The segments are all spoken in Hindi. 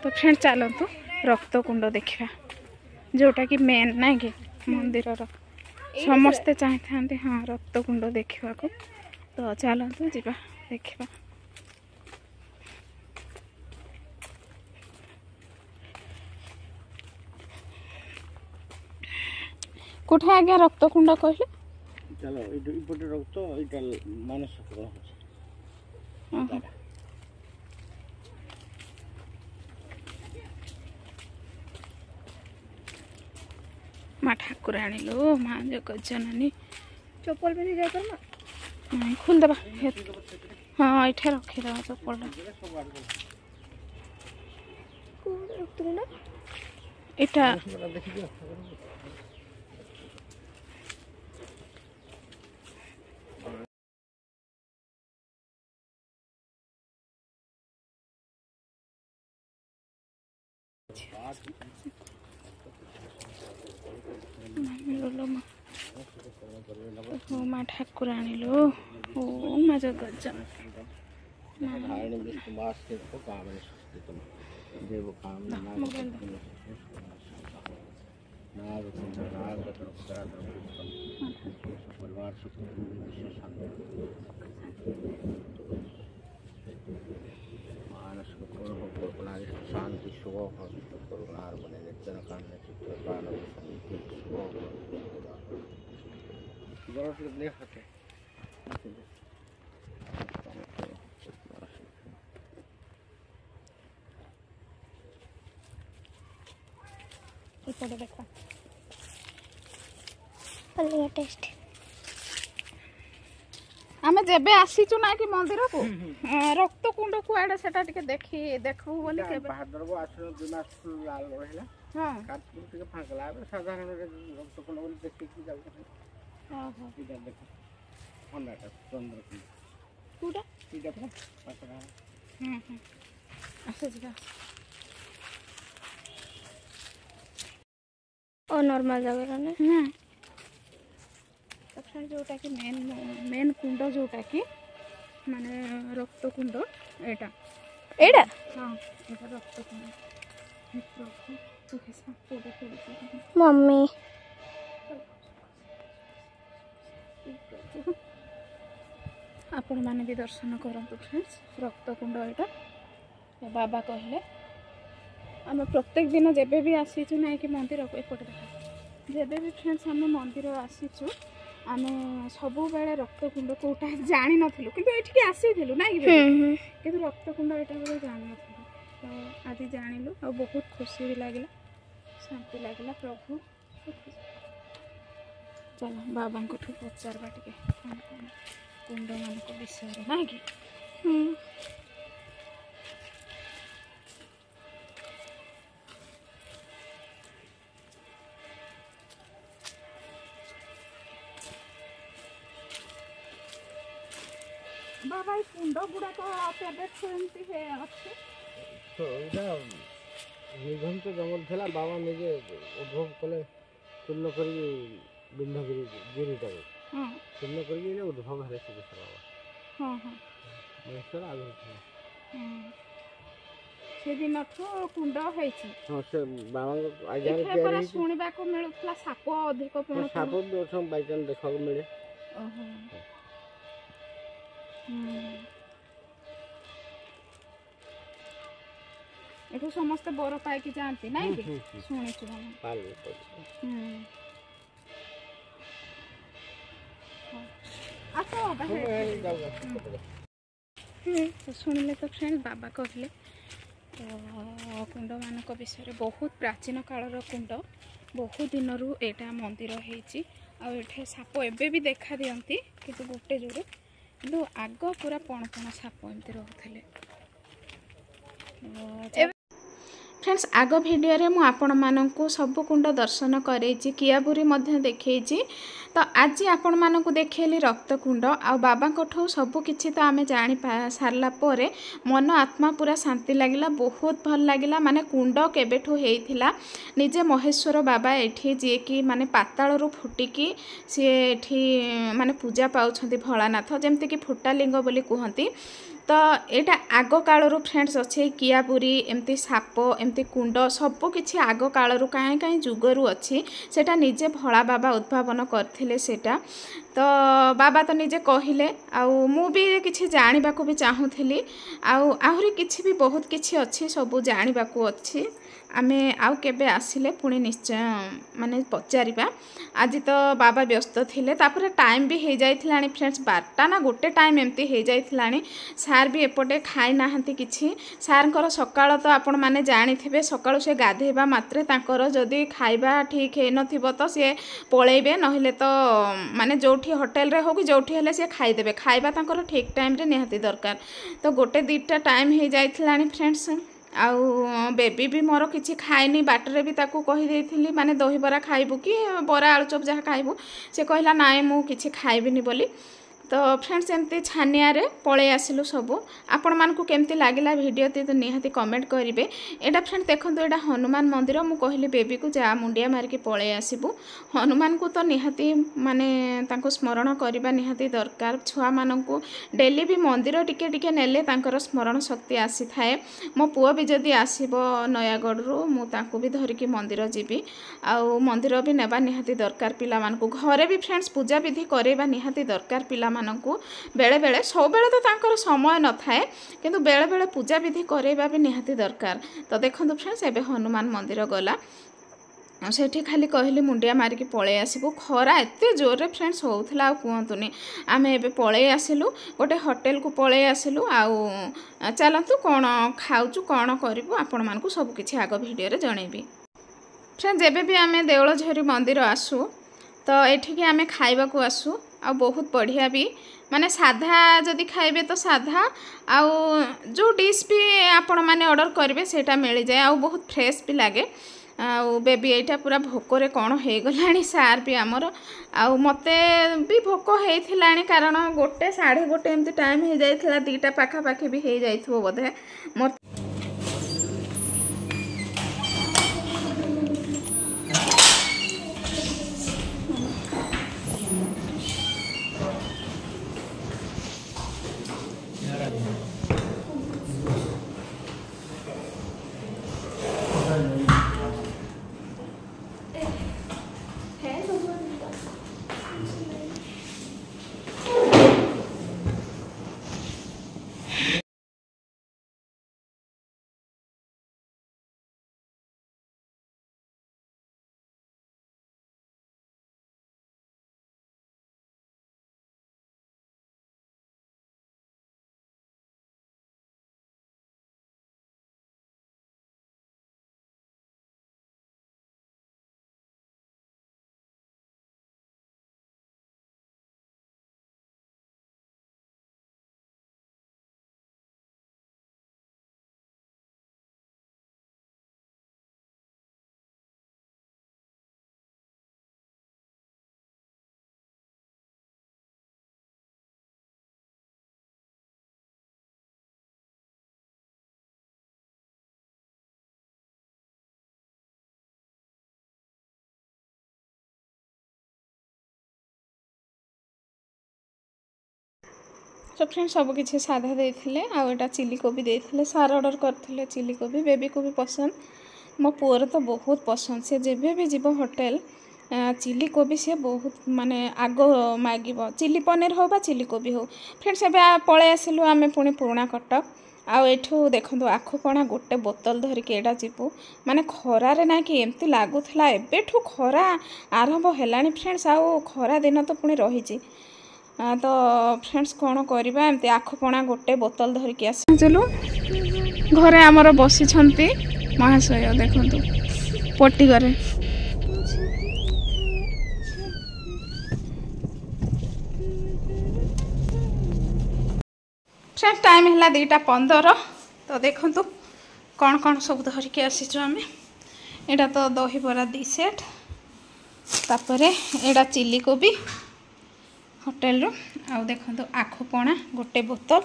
तो फ्रेंड चलतु रक्त कुंड देखा जोटा कि मेन ना कि मंदिर समस्ते चाहे था हाँ रक्त कुंड देखा तो चलतु जा देखा कोठे आज्ञा रक्त कुंड कहले चलो इपटे रक्त इटा मानस माँ ठाकुराणी लो माँ जगज्जननी चप्पल भी जाए नहीं खोल दबा हाँ ये रखीद चप्पल इटा माँ ठाकुराणी लो ओ माँ जगज्जन शांति सुख करुणार बने निर्जन कांड चित्र प्राण देखा टेस्ट आमे जेबे आसीचु ना कि मंदिर को रक्त कुंड को एडा सेटा टिके देखि देखबो बोली के भाद्रव आश्रम 2 मास लाल रहला हां कार्तिक टिके फांकला साधारण रक्त कुंड बोली देखि कि जाउ हां हां इधर देखो होंडाटा चंद्र कुडा इधर पर पासरा आसे जगा ओ नॉर्मल जगह ने फ्रेंड जोटा कि मेन कुंड जोटा कि माने रक्त कुंड एटा एडा हां एटा रक्त कुंड मम्मी आपण माने भी दर्शन करंतु फ्रेंड्स रक्त कुंड एटा बाबा कहले आम प्रत्येक दिन जेबे भी आसीचु ना कि मंदिर को एपटे देखा जेबे भी फ्रेंड्स आम मंदिर आसीचु आम सब बेले रक्त कुंड कोटा जानी नथिलु किंतु एठिके आसीथिलु ना कि रक्त कुंड एटा बोले जानि नथिलु तो आज जानिलु और बहुत खुशी भी लागला शांति लागला प्रभु चलो बाबा को पचारबा टिके कुंड मान को विषय ना कि बाबा कुंड गुड़ा तो एमती है अच्छे तो इटा निघन तो जंगल थला बाबा निजे उद्भव कले चूर्ण करी बिंधगिरी गिरीटा हां चूर्ण करी उद्भव हरे सिद्धेश्वर बाबा हां हां महेश्वर आगे से दिन तो कुंड होईची हां से बाबा आजार के पर सुनिबा को मिलुतला साप अधिक पण साप दोसम बाइचान देखा को मिले ओहो एठू समस्त बर पाई जाती ना शुणी शुणिले तो फ्रेंड बाबा कहले तो कुंड मान विषय बहुत प्राचीन कालर कुंड बहुत दिन रू एटा मंदिर होईची आ एठे साप एबे भी देखा दियंती किंतु गोटे जोरे किंतु आग पूरा पण पण साप एमती रोले फ्रेंड्स आग भिडियो रे मु आपण माननकु सब कुंड दर्शन करेछि कियाबुरी मध्य देखैछि तो आज आपण माननकु देखेली रक्त कुंड आ बाबा कोठो सब किछि तो आमे जानि सारला परे मन आत्मा पूरा शांति लागिला बहुत भल लागिला माने कुंड केबेठो हेइथिला निजे महेश्वर बाबा एठी जे कि माने पाताल रु फुटिकी से एठी माने पूजा पाउछंती भोलानाथ जेमति कि फुटा लिंग बोली कहंती तो यहाँ आग कालू फ्रेंड्स अच्छे कियापुरी एमती साप एमती कुंड सबकि आग कालू कहीं कहीं जुगरू अच्छी सेटा निजे भोला बाबा उद्भावन करथिले सेटा तो बाबा तो निजे कहले आउ मु भी किछि जानिबा को भी चाहूथिली आहुरी किछि भी बहुत किछि अच्छी सब जानिबा को अच्छी आमे आउ केबे आसिले पुणी निश्चय माने पचारिबा आज तो बाबा व्यस्त थिले तापर टाइम भी हो जाइथिलानी फ्रेंड्स 12टा ना गोटे टाइम एमती हो जाइथिलानी सार भी एपटे खाई नाहंती किछि सारंकर सकाळ तो आपण माने जानिथिबे सकाळ से गाधेबा मात्रे तांकर जदी खाइबा ठीक हे नथिबो तो से पळेइबे नहिले तो माने जोठी होटल रे हो कि जोठी हेले से खाई देबे खाइबा तांकर ठीक टाइम रे निहाती दरकार तो गोटे दीटा टाइम हो जाइथिलानी फ्रेंड्स आउ बेबी भी मोर किसी खाएनी बाटरे भी ताकू कही देइथिली माने दही बरा खाइबू कि बरा आलू चप जहाँ खाइबू से कहला नाई मु किछि खाइबिनी बोली तो फ्रेंड्स एमती छानिया रे पळे आसिलु सबू आपण मानकू केमती लागिला वीडियो तो निहाती कमेंट करिवे एटा फ्रेंड्स देखंतु एटा हनुमान मंदिर मु कहली बेबी को जा मुंडिया मारिकी पळे आसिबू हनुमान को तो निहाती माने तांको स्मरण करबा निहाती दरकार छुआ मानकू डेली भी मंदिर टिके टिके नेले तांकर स्मरण शक्ति आसी थाए मो पुआ भी जदी आसीबो नयागढ़ रु मु तांको भी धरिकी मंदिर जीबी आउ मंदिर भी नेबा निहाती दरकार पिला मानकू घरे भी फ्रेंड्स पूजा विधि करेबा निहाती दरकार पिला मानकू बेले बेले सब बेले तो तांकर समय न थाए किंतु बेले बेले पूजा विधि करेबा भी निहाती दरकार तो देखंतु फ्रेंड्स एबे हनुमान मंदिर गला सेठी खाली कहली मुंडिया मारिकी पळे आसिबू खरा एते जोर रे फ्रेंड्स होउथला आ कुहंतुनी आमे एबे पळे आसिलु गोटे होटल को पळे आसिलु आउ चलंतु कोन खाउचु कोन करिवु आपण मानकू सब किछि आगो वीडियो रे जणेबी फ्रेंड्स जेबे भी आमे देवळ झरी मंदिर आसु तो एठी के आमे खाइबा को आसु आ बहुत बढ़िया भी माने साधा जदि खाइबे तो साधा आउ जो डिश भी आपण माने ऑर्डर करिवे सेटा मिल जाए आ बहुत फ्रेश भी लागे आउ बेबी एटा पूरा भोकरे कौन हो गलानी सार भी आमर आउ मते भी भोक होइथिलानी कारण 1 साढ़े 1 एमती टाइम हो जाइथिला 2टा पाखा पाखी भी हो जाइथबो बोधे मोर तो फ्रेंड्स सब किसी साधा देते आटा चिली कोबी देते सार ऑर्डर करते चिली कोबी बेबी को भी पसंद मो पुअर तो बहुत पसंद से जब भी जीव होटेल चिली कोबी से बहुत माने आग मागिब चिली पनीर हो बा चिली कोबी हो फ्रेंड्स एबे पळे आसिलु आमे पुणी पुराणा कटक आउ एठू देखंतु आखुपणा गोटे बोतल धरिकी एटा जीवु माने खरा रे ना कि एमती लागुथला एबेठू खरा आरंभ हेलानी फ्रेंड्स आउ खरा दिन तो पुणी रहिची तो फ्रेंड्स कौन करवा एमती आखुपणा गोटे बोतल धरिकी आसिलु घरे आमर बसी महाशय देखंतु पट्टी घरे फ्रेंड्स टाइम है 2:15 तो देखंतु कौन कौन सब धरिकी आसीचु आमे एटा तो दही बरा 2 सेट तापरे एटा चिली कोबी होटेल रो आउ देखंतु आखुपणा गोटे बोतल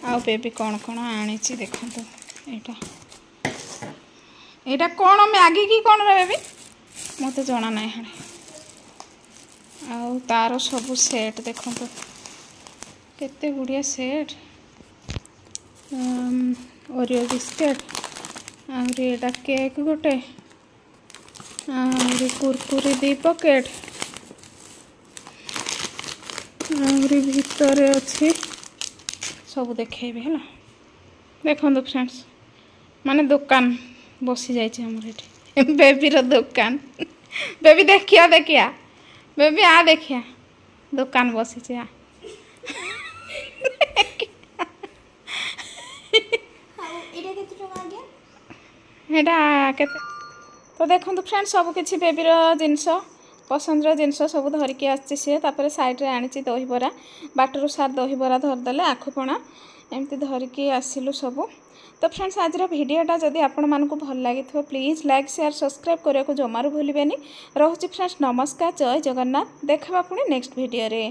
आउ बेबी कौन कौन आनी देखंतु एटा कौन मैगी की कौन रे बेबी मते जना ना आउ तार सब सेट देखंतु केते गुड़िया सेट ओरियो बिस्किट आहुरी एटा केक गोटे आहुरी कुरकुरी 2 पैकेट आहुरी भितर अच्छी सब देखेबे है देखो फ्रेंड्स माने दुकान बसी जाइए हमर एठी बेबीर दुकान बेबी देखिया बेबी आ देखिया दुकान बसी आ हेटा केते तो देखो फ्रेंड्स सब किसी बेबीर जिनस पसंदर जिनस सब धरिकी आसी सी साइड रे आनी दहीबरा बाटर सार दहीबरा धरदेले आखुपणा एमती धरिकी आसिलु सब। तो फ्रेंड्स आज भिडियोटा जदि आपण मानकु भल लगी प्लीज लाइक शेयर सब्सक्राइब करने को जमारू भूलिबेनी। रोहुची फ्रेंड्स नमस्कार जय जगन्नाथ देखा पुणी नेक्स्ट भिडियो रे।